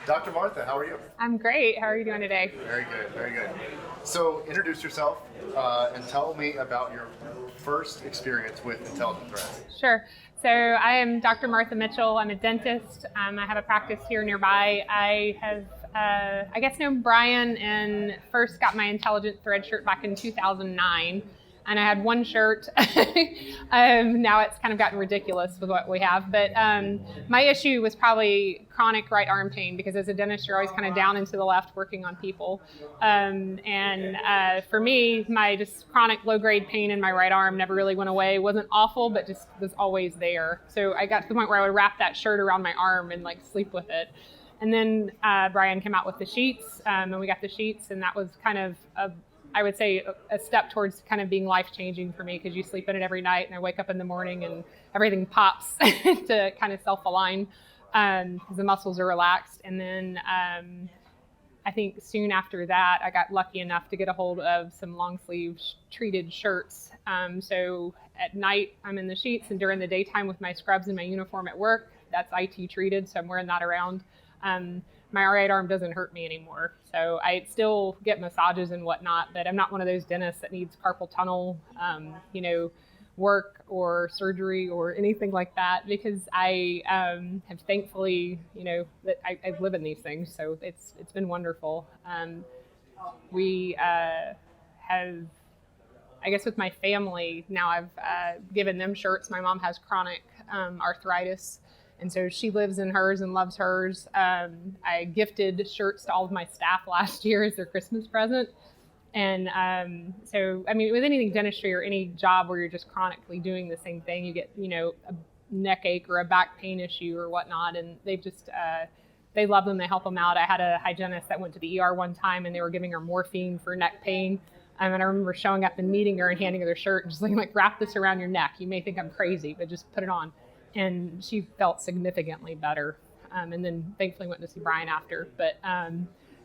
Dr. Martha, how are you? I'm great. How are you doing today? Very good, very good. So introduce yourself and tell me about your first experience with intelligent threats. Sure. So I am Dr. Martha Mitchell. I'm a dentist. I have a practice here nearby. I have, I guess, known Brian and first got my intelligent thread shirt back in 2009. And I had one shirt. Now it's kind of gotten ridiculous with what we have. But my issue was probably chronic right arm pain, because as a dentist, you're always kind of down and to the left working on people. For me, my just chronic low-grade pain in my right arm never really went away. It wasn't awful, but just was always there. So I got to the point where I would wrap that shirt around my arm and like sleep with it. And then Brian came out with the sheets, and we got the sheets, and that was kind of I would say a step towards kind of being life-changing for me, because you sleep in it every night, and I wake up in the morning and everything pops to kind of self-align because the muscles are relaxed. And then I think soon after that, I got lucky enough to get a hold of some long-sleeve treated shirts. So at night, I'm in the sheets, and during the daytime with my scrubs and my uniform at work, that's IT treated, so I'm wearing that around. My right arm doesn't hurt me anymore. So I still get massages and whatnot, but I'm not one of those dentists that needs carpal tunnel, work or surgery or anything like that, because I have thankfully, that I live in these things. So it's been wonderful. We have, I guess with my family, now I've given them shirts. My mom has chronic arthritis, and so she lives in hers and loves hers. I gifted shirts to all of my staff last year as their Christmas present. And so, I mean, with anything dentistry or any job where you're just chronically doing the same thing, you get, a neck ache or a back pain issue or whatnot. And they've just, they love them. They help them out. I had a hygienist that went to the ER one time, and they were giving her morphine for neck pain. And I remember showing up and meeting her and handing her their shirt and just like, wrap this around your neck. You may think I'm crazy, but just put it on. And she felt significantly better. And then thankfully went to see Brian after. But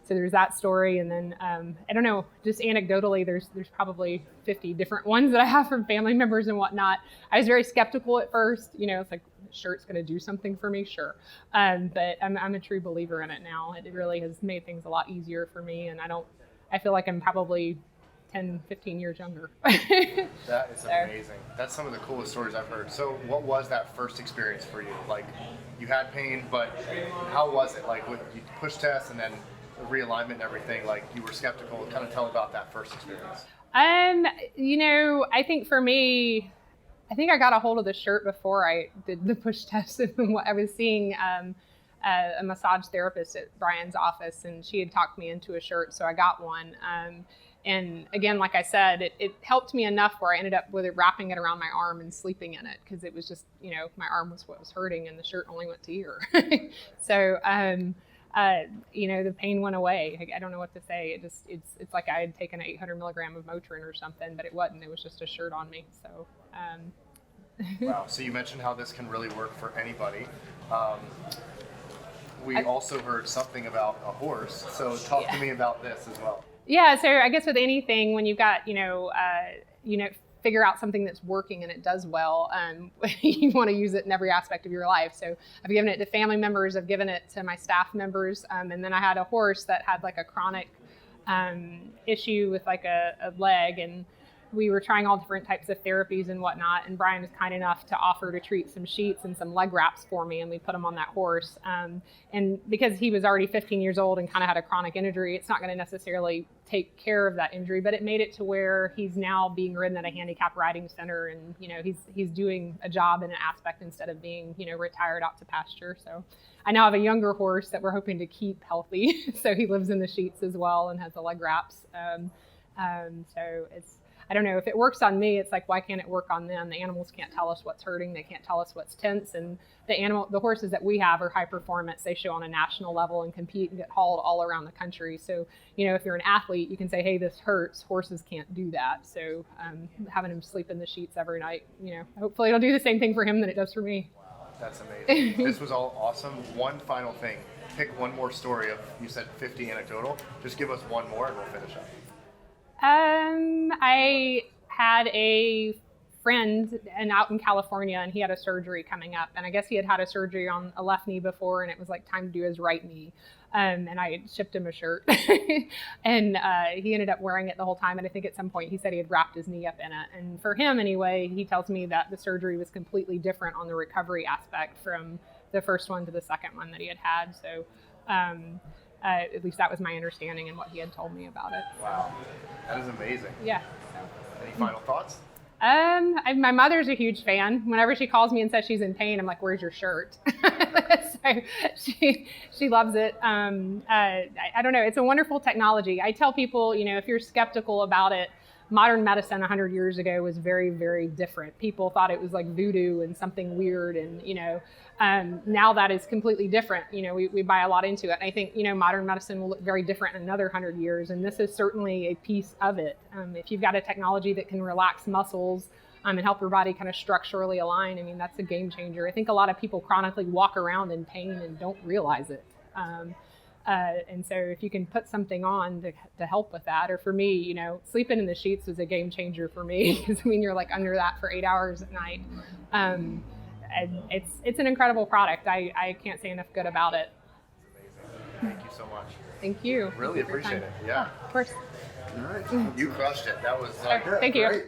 so there's that story. And then I don't know, just anecdotally, there's probably 50 different ones that I have from family members and whatnot. I was very skeptical at first. It's like, the shirt's going to do something for me, sure. But I'm a true believer in it now. It really has made things a lot easier for me. And I feel like I'm probably 10, 15 years younger. That is amazing. That's some of the coolest stories I've heard. So what was that first experience for you? Like, you had pain, but how was it? Like, with you push tests and then the realignment and everything, like, you were skeptical. Kind of tell about that first experience. I think for me, I think I got a hold of the shirt before I did the push test. I was seeing a massage therapist at Brian's office, and she had talked me into a shirt, so I got one. And again, like I said, it helped me enough where I ended up with it wrapping it around my arm and sleeping in it, because it was just, my arm was what was hurting and the shirt only went to here. So, the pain went away. I don't know what to say. It's like I had taken 800 milligram of Motrin or something, but it wasn't. It was just a shirt on me. So. Wow. So you mentioned how this can really work for anybody. We also heard something about a horse. So talk to me about this as well. Yeah, so I guess with anything, when you've got, figure out something that's working and it does well, you want to use it in every aspect of your life. So I've given it to family members, I've given it to my staff members, and then I had a horse that had like a chronic issue with like a leg, and we were trying all different types of therapies and whatnot, and Brian was kind enough to offer to treat some sheets and some leg wraps for me, and we put them on that horse. And because he was already 15 years old and kind of had a chronic injury, it's not going to necessarily take care of that injury, but it made it to where he's now being ridden at a handicap riding center, and he's doing a job in an aspect instead of being retired out to pasture. So I now have a younger horse that we're hoping to keep healthy, so he lives in the sheets as well and has the leg wraps. So I don't know, if it works on me, it's like, why can't it work on them? The animals can't tell us what's hurting. They can't tell us what's tense. And the horses that we have are high performance. They show on a national level and compete and get hauled all around the country. So, if you're an athlete, you can say, hey, this hurts. Horses can't do that. So having him sleep in the sheets every night, hopefully it'll do the same thing for him that it does for me. Wow, that's amazing. This was all awesome. One final thing. Pick one more story of, you said 50 anecdotal. Just give us one more and we'll finish up. I had a friend and out in California, and he had a surgery coming up, and I guess he had a surgery on a left knee before, and it was like time to do his right knee. And I shipped him a shirt, and he ended up wearing it the whole time. And I think at some point he said he had wrapped his knee up in it. And for him anyway, he tells me that the surgery was completely different on the recovery aspect from the first one to the second one that he had had. So at least that was my understanding and what he had told me about it. Wow, that is amazing. Yeah. Any final thoughts? My mother's a huge fan. Whenever she calls me and says she's in pain, I'm like, "Where's your shirt?" So she loves it. I don't know. It's a wonderful technology. I tell people, if you're skeptical about it, modern medicine 100 years ago was very, very different. People thought it was like voodoo and something weird, and now that is completely different. We buy a lot into it. And I think modern medicine will look very different in another 100 years, and this is certainly a piece of it. If you've got a technology that can relax muscles and help your body kind of structurally align, I mean, that's a game changer. I think a lot of people chronically walk around in pain and don't realize it. And so if you can put something on to help with that, or for me, sleeping in the sheets was a game changer for me, because you're like under that for 8 hours at night. And it's an incredible product. I can't say enough good about it. It's amazing. Thank you so much. Thank you. Really appreciate it. Yeah. Of course. All right. You crushed it. That was Thank you. great.